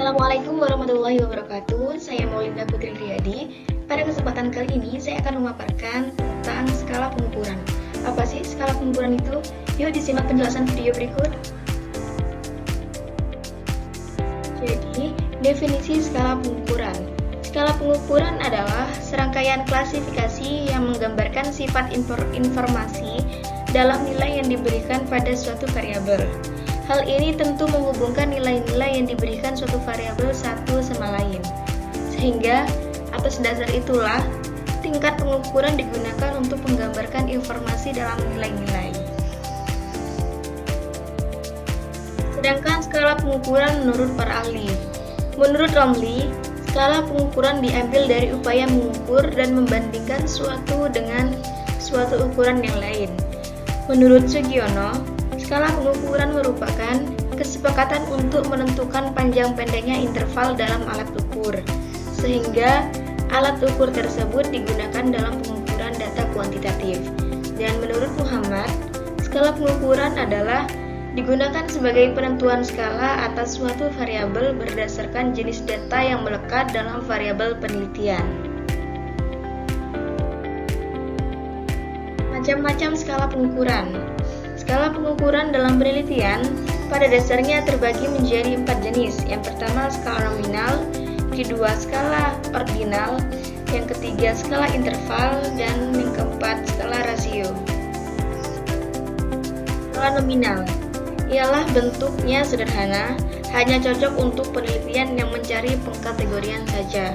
Assalamualaikum warahmatullahi wabarakatuh. Saya Maulinda Putri Riyadi. Pada kesempatan kali ini saya akan memaparkan tentang skala pengukuran. Apa sih skala pengukuran itu? Yuk disimak penjelasan video berikut. Jadi, definisi skala pengukuran. Skala pengukuran adalah serangkaian klasifikasi yang menggambarkan sifat informasi dalam nilai yang diberikan pada suatu variabel. Hal ini tentu menghubungkan nilai-nilai yang diberikan suatu variabel satu sama lain. Sehingga, atas dasar itulah, tingkat pengukuran digunakan untuk menggambarkan informasi dalam nilai-nilai. Sedangkan skala pengukuran menurut para ahli. Menurut Romley, skala pengukuran diambil dari upaya mengukur dan membandingkan suatu dengan suatu ukuran yang lain. Menurut Sugiono, skala pengukuran merupakan kesepakatan untuk menentukan panjang pendeknya interval dalam alat ukur, sehingga alat ukur tersebut digunakan dalam pengukuran data kuantitatif. Dan menurut Muhammad, skala pengukuran adalah digunakan sebagai penentuan skala atas suatu variabel berdasarkan jenis data yang melekat dalam variabel penelitian. Macam-macam skala pengukuran. Skala pengukuran dalam penelitian pada dasarnya terbagi menjadi 4 jenis. Yang pertama skala nominal, kedua skala ordinal, yang ketiga skala interval, dan yang keempat skala rasio. Skala nominal ialah bentuknya sederhana, hanya cocok untuk penelitian yang mencari pengkategorian saja.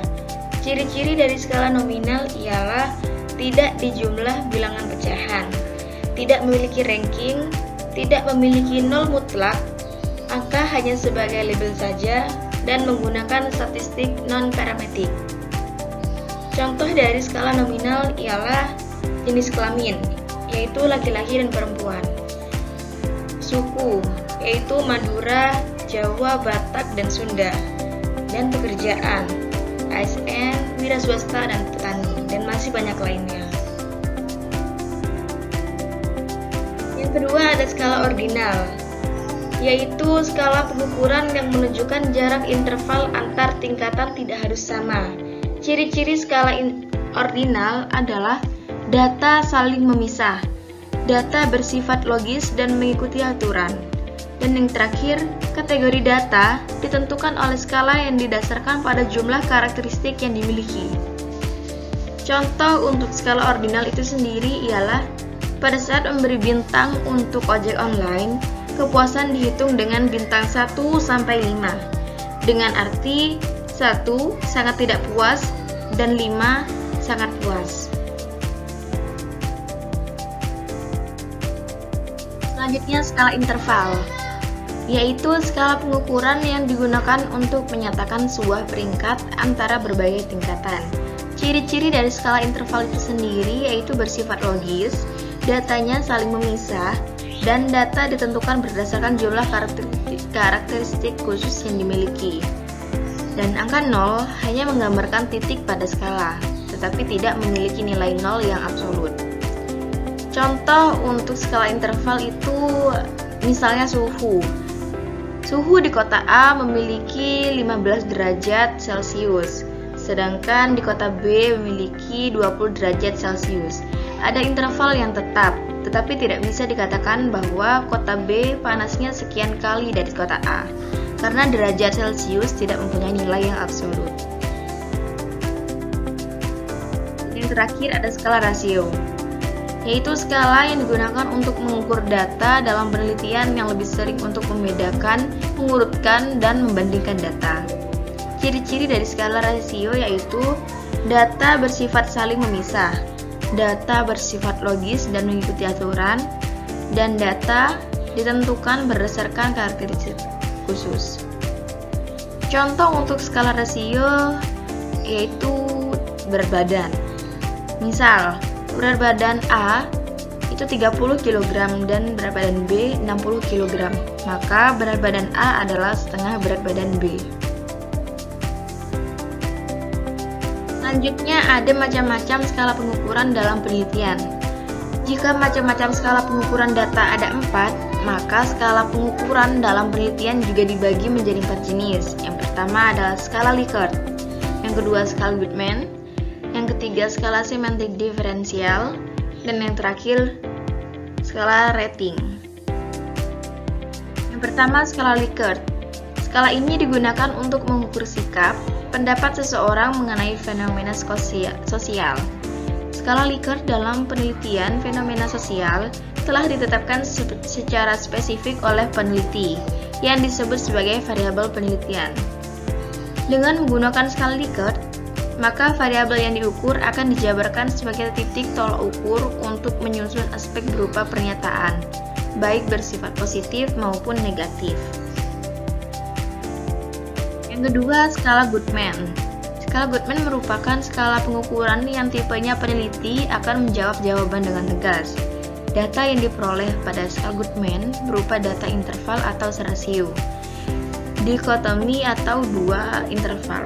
Ciri-ciri dari skala nominal ialah tidak dijumlah bilangan pecahan, tidak memiliki ranking, tidak memiliki nol mutlak, angka hanya sebagai label saja, dan menggunakan statistik non-parametrik. Contoh dari skala nominal ialah jenis kelamin, yaitu laki-laki dan perempuan. Suku, yaitu Madura, Jawa, Batak, dan Sunda. Dan pekerjaan, ASN, wira swasta, dan petani, dan masih banyak lainnya. Yang kedua ada skala ordinal, yaitu skala pengukuran yang menunjukkan jarak interval antar tingkatan tidak harus sama. Ciri-ciri skala ordinal adalah data saling memisah, data bersifat logis dan mengikuti aturan. Dan yang terakhir, kategori data ditentukan oleh skala yang didasarkan pada jumlah karakteristik yang dimiliki. Contoh untuk skala ordinal itu sendiri ialah pada saat memberi bintang untuk ojek online, kepuasan dihitung dengan bintang 1 sampai 5. Dengan arti 1 sangat tidak puas dan 5 sangat puas. Selanjutnya skala interval, yaitu skala pengukuran yang digunakan untuk menyatakan sebuah peringkat antara berbagai tingkatan. Ciri-ciri dari skala interval itu sendiri yaitu bersifat logis, datanya saling memisah, dan data ditentukan berdasarkan jumlah karakteristik khusus yang dimiliki. Dan angka 0 hanya menggambarkan titik pada skala, tetapi tidak memiliki nilai 0 yang absolut. Contoh untuk skala interval itu misalnya suhu. Suhu di kota A memiliki 15 derajat Celcius, sedangkan di kota B memiliki 20 derajat Celcius. Ada interval yang tetap, tetapi tidak bisa dikatakan bahwa kota B panasnya sekian kali dari kota A, karena derajat Celcius tidak mempunyai nilai yang absolut. Yang terakhir ada skala rasio, yaitu skala yang digunakan untuk mengukur data dalam penelitian yang lebih sering untuk membedakan, mengurutkan, dan membandingkan data. Ciri-ciri dari skala rasio yaitu data bersifat saling memisah, data bersifat logis dan mengikuti aturan, dan data ditentukan berdasarkan karakteristik khusus. Contoh untuk skala rasio yaitu berat badan. Misal, berat badan A itu 30 kg dan berat badan B 60 kg, maka berat badan A adalah setengah berat badan B. Selanjutnya ada macam-macam skala pengukuran dalam penelitian. Jika macam-macam skala pengukuran data ada 4, Maka skala pengukuran dalam penelitian juga dibagi menjadi 4 jenis. Yang pertama adalah skala Likert, yang kedua skala Goodman, yang ketiga skala semantik diferensial, dan yang terakhir skala rating. Yang pertama skala Likert. Skala ini digunakan untuk mengukur sikap, pendapat seseorang mengenai fenomena sosial. Skala Likert dalam penelitian fenomena sosial telah ditetapkan secara spesifik oleh peneliti yang disebut sebagai variabel penelitian. Dengan menggunakan skala Likert, maka variabel yang diukur akan dijabarkan sebagai titik tolak ukur untuk menyusun aspek berupa pernyataan, baik bersifat positif maupun negatif. Yang kedua, skala Goodman. Skala Goodman merupakan skala pengukuran yang tipenya peneliti akan menjawab jawaban dengan tegas. Data yang diperoleh pada skala Goodman berupa data interval atau serasio, dikotomi atau dua interval.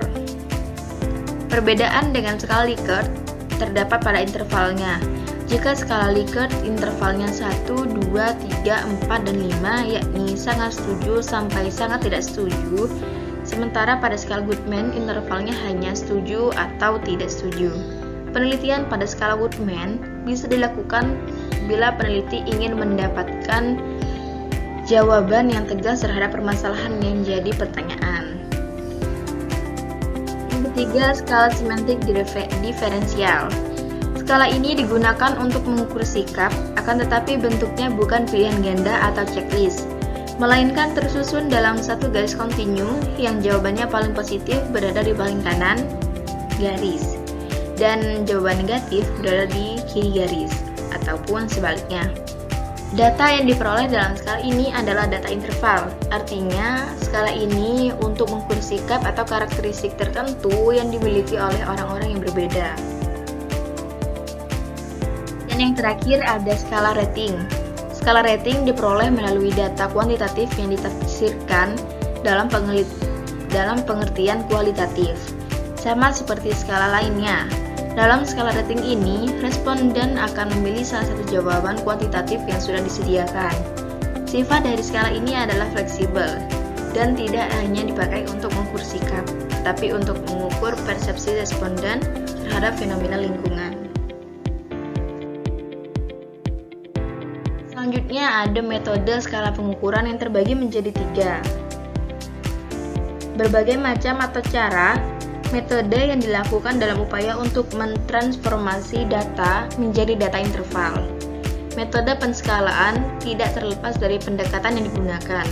Perbedaan dengan skala Likert terdapat pada intervalnya. Jika skala Likert intervalnya 1, 2, 3, 4, dan 5, yakni sangat setuju sampai sangat tidak setuju, sementara pada skala Goodman intervalnya hanya setuju atau tidak setuju. Penelitian pada skala Goodman bisa dilakukan bila peneliti ingin mendapatkan jawaban yang tegas terhadap permasalahan yang jadi pertanyaan. Yang ketiga, skala semantik diferensial. Skala ini digunakan untuk mengukur sikap, akan tetapi bentuknya bukan pilihan ganda atau checklist, melainkan tersusun dalam satu garis kontinu yang jawabannya paling positif berada di paling kanan garis, dan jawaban negatif berada di kiri garis, ataupun sebaliknya. Data yang diperoleh dalam skala ini adalah data interval, artinya skala ini untuk mengukur sikap atau karakteristik tertentu yang dimiliki oleh orang-orang yang berbeda. Dan yang terakhir ada skala rating. Skala rating diperoleh melalui data kuantitatif yang ditafsirkan dalam pengertian kualitatif, sama seperti skala lainnya. Dalam skala rating ini, responden akan memilih salah satu jawaban kuantitatif yang sudah disediakan. Sifat dari skala ini adalah fleksibel dan tidak hanya dipakai untuk mengukur sikap, tapi untuk mengukur persepsi responden terhadap fenomena lingkungan. Selanjutnya ada metode skala pengukuran yang terbagi menjadi 3. Berbagai macam atau cara metode yang dilakukan dalam upaya untuk mentransformasi data menjadi data interval. Metode penskalaan tidak terlepas dari pendekatan yang digunakan.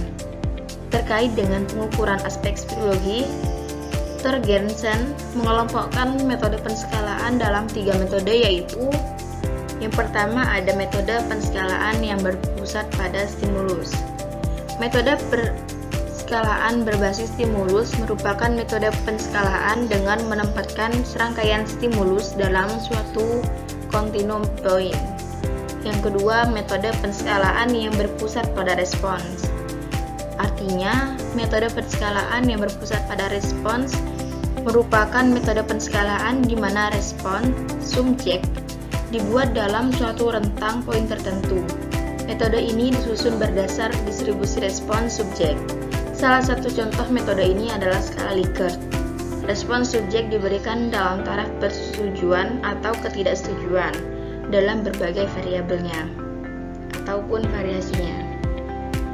Terkait dengan pengukuran aspek psikologi, Torgersen mengelompokkan metode penskalaan dalam 3 metode, yaitu yang pertama ada metode penskalaan yang berpusat pada stimulus. Metode penskalaan berbasis stimulus merupakan metode penskalaan dengan menempatkan serangkaian stimulus dalam suatu kontinum poin. Yang kedua, metode penskalaan yang berpusat pada respons. Artinya, metode penskalaan yang berpusat pada respons merupakan metode penskalaan di mana respons subjek dibuat dalam suatu rentang poin tertentu. Metode ini disusun berdasar distribusi respons subjek. Salah satu contoh metode ini adalah skala Likert. Respons subjek diberikan dalam taraf persetujuan atau ketidaksetujuan dalam berbagai variabelnya ataupun variasinya.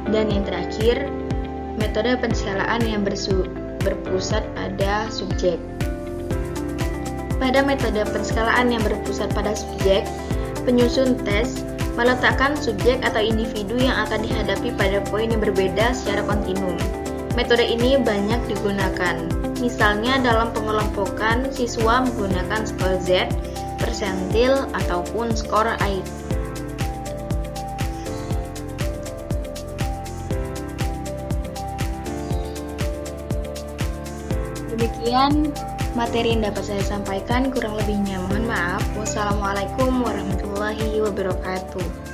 Dan yang terakhir, metode penskalaan yang berpusat pada subjek. Pada metode penskalaan yang berpusat pada subjek, penyusun tes meletakkan subjek atau individu yang akan dihadapi pada poin yang berbeda secara kontinum. Metode ini banyak digunakan, misalnya dalam pengelompokan siswa menggunakan skor Z, persentil, ataupun skor AI. Demikian materi yang dapat saya sampaikan, kurang lebihnya mohon maaf. Wassalamualaikum warahmatullahi wabarakatuh.